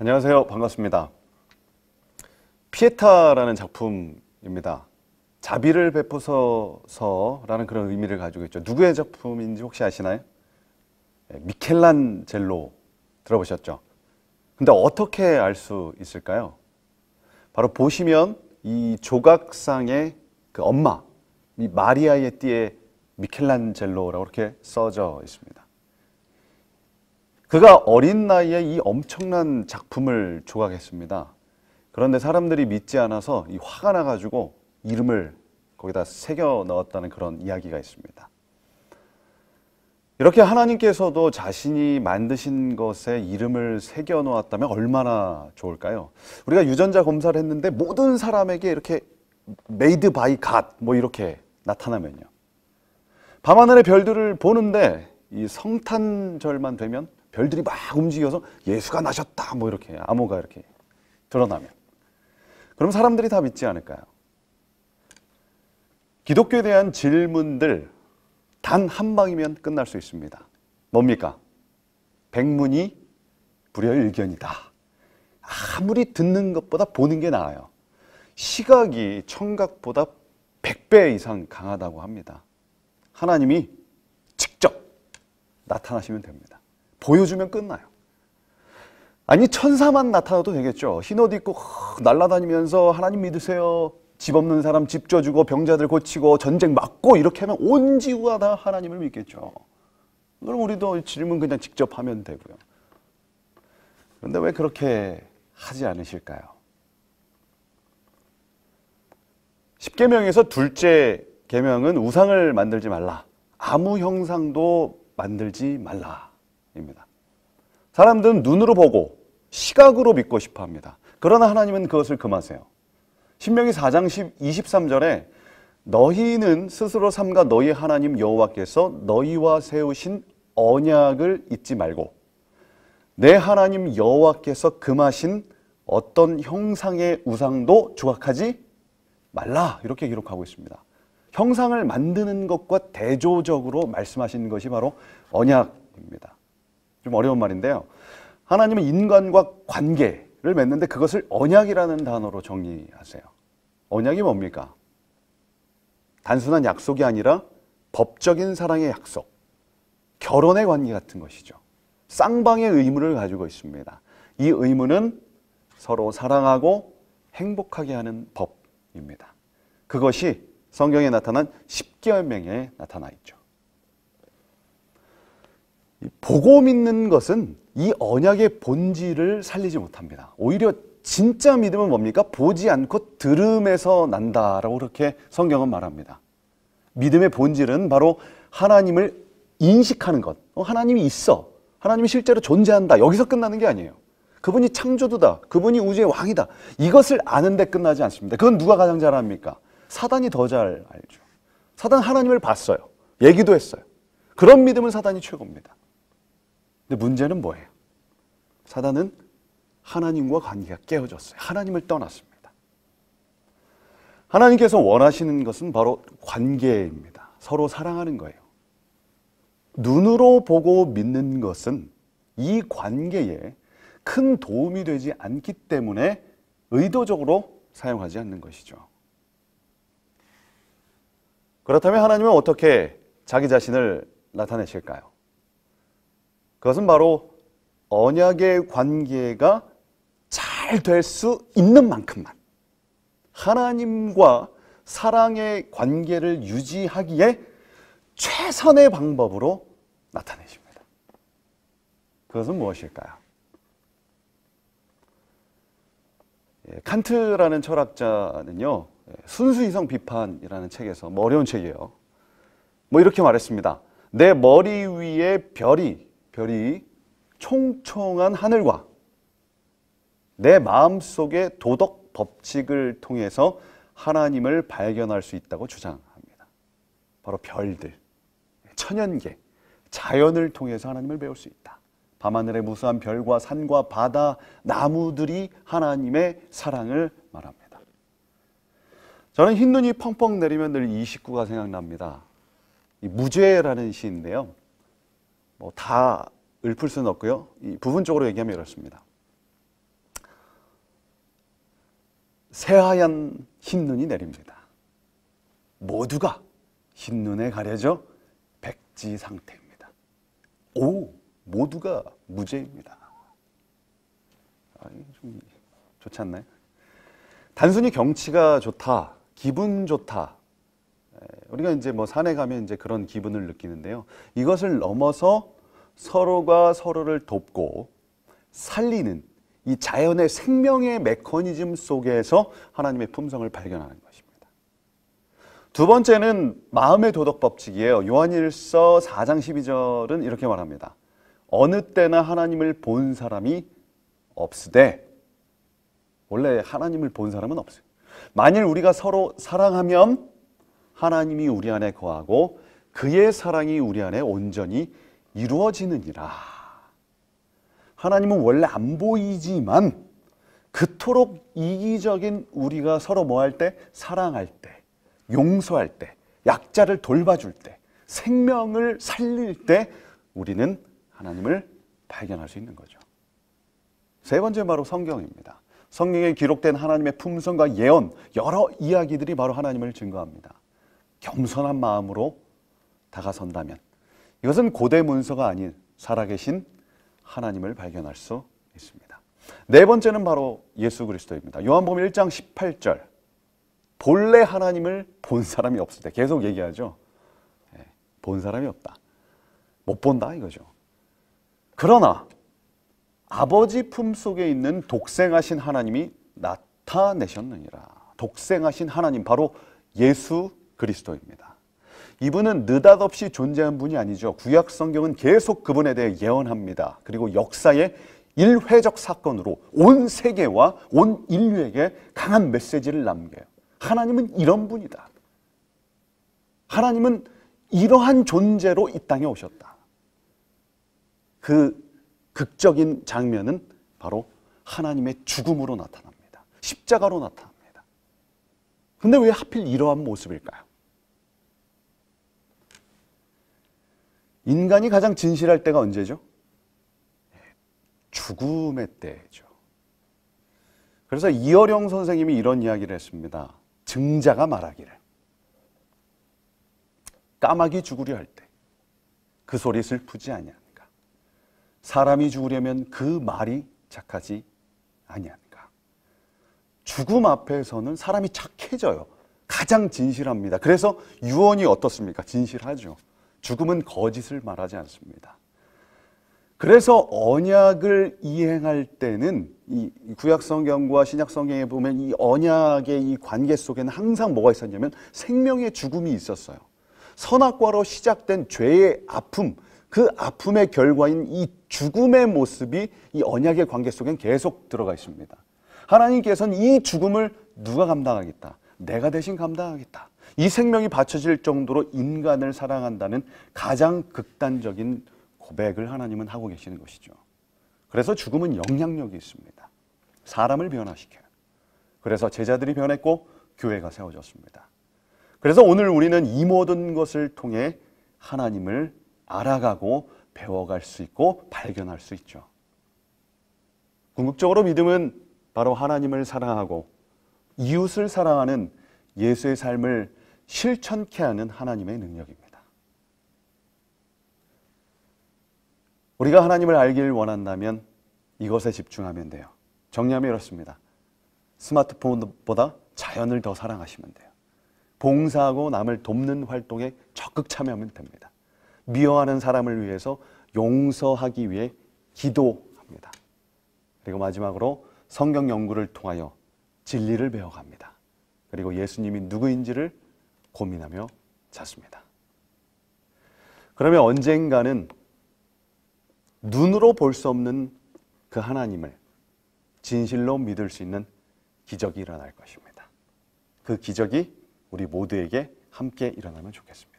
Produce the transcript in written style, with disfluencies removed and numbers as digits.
안녕하세요. 반갑습니다. 피에타라는 작품입니다. 자비를 베푸소서라는 그런 의미를 가지고 있죠. 누구의 작품인지 혹시 아시나요? 미켈란젤로 들어보셨죠? 근데 어떻게 알 수 있을까요? 바로 보시면 이 조각상의 그 엄마, 이 마리아의 띠에 미켈란젤로라고 이렇게 써져 있습니다. 그가 어린 나이에 이 엄청난 작품을 조각했습니다. 그런데 사람들이 믿지 않아서 이 화가 나가지고 이름을 거기다 새겨 넣었다는 그런 이야기가 있습니다. 이렇게 하나님께서도 자신이 만드신 것에 이름을 새겨 놓았다면 얼마나 좋을까요? 우리가 유전자 검사를 했는데 모든 사람에게 이렇게 made by God 뭐 이렇게 나타나면요. 밤하늘의 별들을 보는데 이 성탄절만 되면 별들이 막 움직여서 예수가 나셨다 뭐 이렇게 암호가 이렇게 드러나면 그럼 사람들이 다 믿지 않을까요? 기독교에 대한 질문들 단 한 방이면 끝날 수 있습니다. 뭡니까? 백문이 불여일견이다. 아무리 듣는 것보다 보는 게 나아요. 시각이 청각보다 100배 이상 강하다고 합니다. 하나님이 직접 나타나시면 됩니다. 보여주면 끝나요. 아니 천사만 나타나도 되겠죠. 흰 옷 입고 날아다니면서 하나님 믿으세요. 집 없는 사람 집 줘주고 병자들 고치고 전쟁 막고 이렇게 하면 온 지구가 다 하나님을 믿겠죠. 그럼 우리도 질문 그냥 직접 하면 되고요. 그런데 왜 그렇게 하지 않으실까요? 10계명에서 둘째 계명은 우상을 만들지 말라. 아무 형상도 만들지 말라입니다. 사람들은 눈으로 보고 시각으로 믿고 싶어 합니다. 그러나 하나님은 그것을 금하세요. 신명기 4장 23절에 너희는 스스로 삼가 너희 하나님 여호와께서 너희와 세우신 언약을 잊지 말고 내 하나님 여호와께서 금하신 어떤 형상의 우상도 조각하지 말라 이렇게 기록하고 있습니다. 형상을 만드는 것과 대조적으로 말씀하신 것이 바로 언약입니다. 좀 어려운 말인데요. 하나님은 인간과 관계를 맺는데 그것을 언약이라는 단어로 정의하세요. 언약이 뭡니까? 단순한 약속이 아니라 법적인 사랑의 약속, 결혼의 관계 같은 것이죠. 쌍방의 의무를 가지고 있습니다. 이 의무는 서로 사랑하고 행복하게 하는 법입니다. 그것이 성경에 나타난 10계명에 나타나 있죠. 보고 믿는 것은 이 언약의 본질을 살리지 못합니다. 오히려 진짜 믿음은 뭡니까? 보지 않고 들음에서 난다라고 그렇게 성경은 말합니다. 믿음의 본질은 바로 하나님을 인식하는 것. 하나님이 있어. 하나님이 실제로 존재한다. 여기서 끝나는 게 아니에요. 그분이 창조주다. 그분이 우주의 왕이다. 이것을 아는데 끝나지 않습니다. 그건 누가 가장 잘 압니까? 사단이 더 잘 알죠. 사단 하나님을 봤어요. 얘기도 했어요. 그런 믿음은 사단이 최고입니다. 근데 문제는 뭐예요? 사단은 하나님과 관계가 깨어졌어요. 하나님을 떠났습니다. 하나님께서 원하시는 것은 바로 관계입니다. 서로 사랑하는 거예요. 눈으로 보고 믿는 것은 이 관계에 큰 도움이 되지 않기 때문에 의도적으로 사용하지 않는 것이죠. 그렇다면 하나님은 어떻게 자기 자신을 나타내실까요? 그것은 바로 언약의 관계가 잘 될 수 있는 만큼만 하나님과 사랑의 관계를 유지하기에 최선의 방법으로 나타내십니다. 그것은 무엇일까요? 칸트라는 철학자는요, 순수이성 비판이라는 책에서 어려운 책이에요. 이렇게 말했습니다. 내 머리 위에 별이 총총한 하늘과 내 마음속의 도덕 법칙을 통해서 하나님을 발견할 수 있다고 주장합니다. 바로 별들, 천연계, 자연을 통해서 하나님을 배울 수 있다. 밤하늘의 무수한 별과 산과 바다, 나무들이 하나님의 사랑을 말합니다. 저는 흰눈이 펑펑 내리면 늘 이 식구가 생각납니다. 이 무죄라는 시인데요. 다 읊을 수는 없고요. 이 부분적으로 얘기하면 이렇습니다. 새하얀 흰눈이 내립니다. 모두가 흰눈에 가려져 백지 상태입니다. 모두가 무죄입니다. 좀 좋지 않나요? 단순히 경치가 좋다, 기분 좋다. 우리가 이제 뭐 산에 가면 이제 그런 기분을 느끼는데요. 이것을 넘어서 서로가 서로를 돕고 살리는 이 자연의 생명의 메커니즘 속에서 하나님의 품성을 발견하는 것입니다. 두 번째는 마음의 도덕 법칙이에요. 요한일서 4장 12절은 이렇게 말합니다. 어느 때나 하나님을 본 사람이 없으되, 원래 하나님을 본 사람은 없어요. 만일 우리가 서로 사랑하면 하나님이 우리 안에 거하고 그의 사랑이 우리 안에 온전히 이루어지느니라. 하나님은 원래 안 보이지만 그토록 이기적인 우리가 서로 뭐 할 때? 사랑할 때, 용서할 때, 약자를 돌봐줄 때, 생명을 살릴 때 우리는 하나님을 발견할 수 있는 거죠. 세 번째 바로 성경입니다. 성경에 기록된 하나님의 품성과 예언, 여러 이야기들이 바로 하나님을 증거합니다. 겸손한 마음으로 다가선다면 이것은 고대 문서가 아닌 살아계신 하나님을 발견할 수 있습니다. 네 번째는 바로 예수 그리스도입니다. 요한복음 1장 18절. 본래 하나님을 본 사람이 없을 때, 계속 얘기하죠. 본 사람이 없다. 못 본다 이거죠. 그러나 아버지 품속에 있는 독생하신 하나님이 나타내셨느니라. 독생하신 하나님, 바로 예수 그리스도입니다. 이분은 느닷없이 존재한 분이 아니죠. 구약 성경은 계속 그분에 대해 예언합니다. 그리고 역사의 일회적 사건으로 온 세계와 온 인류에게 강한 메시지를 남겨요. 하나님은 이런 분이다. 하나님은 이러한 존재로 이 땅에 오셨다. 그 극적인 장면은 바로 하나님의 죽음으로 나타납니다. 십자가로 나타납니다. 근데 왜 하필 이러한 모습일까요? 인간이 가장 진실할 때가 언제죠? 죽음의 때죠. 그래서 이어령 선생님이 이런 이야기를 했습니다. 증자가 말하기를, 까마귀 죽으려 할 때 그 소리 슬프지 아니하는가? 사람이 죽으려면 그 말이 착하지 아니하는가? 죽음 앞에서는 사람이 착해져요. 가장 진실합니다. 그래서 유언이 어떻습니까? 진실하죠. 죽음은 거짓을 말하지 않습니다. 그래서 언약을 이행할 때는 이 구약 성경과 신약 성경에 보면 이 언약의 이 관계 속에는 항상 뭐가 있었냐면 생명의 죽음이 있었어요. 선악과로 시작된 죄의 아픔, 그 아픔의 결과인 이 죽음의 모습이 이 언약의 관계 속엔 계속 들어가 있습니다. 하나님께서는 이 죽음을 누가 감당하겠다? 내가 대신 감당하겠다. 이 생명이 바쳐질 정도로 인간을 사랑한다는 가장 극단적인 고백을 하나님은 하고 계시는 것이죠. 그래서 죽음은 영향력이 있습니다. 사람을 변화시켜요. 그래서 제자들이 변했고 교회가 세워졌습니다. 그래서 오늘 우리는 이 모든 것을 통해 하나님을 알아가고 배워갈 수 있고 발견할 수 있죠. 궁극적으로 믿음은 바로 하나님을 사랑하고 이웃을 사랑하는 예수의 삶을 실천케 하는 하나님의 능력입니다. 우리가 하나님을 알길 원한다면 이것에 집중하면 돼요. 정리하면 이렇습니다. 스마트폰보다 자연을 더 사랑하시면 돼요. 봉사하고 남을 돕는 활동에 적극 참여하면 됩니다. 미워하는 사람을 위해서 용서하기 위해 기도합니다. 그리고 마지막으로 성경 연구를 통하여 진리를 배워갑니다. 그리고 예수님이 누구인지를 고민하며 잤습니다. 그러면 언젠가는 눈으로 볼 수 없는 그 하나님을 진실로 믿을 수 있는 기적이 일어날 것입니다. 그 기적이 우리 모두에게 함께 일어나면 좋겠습니다.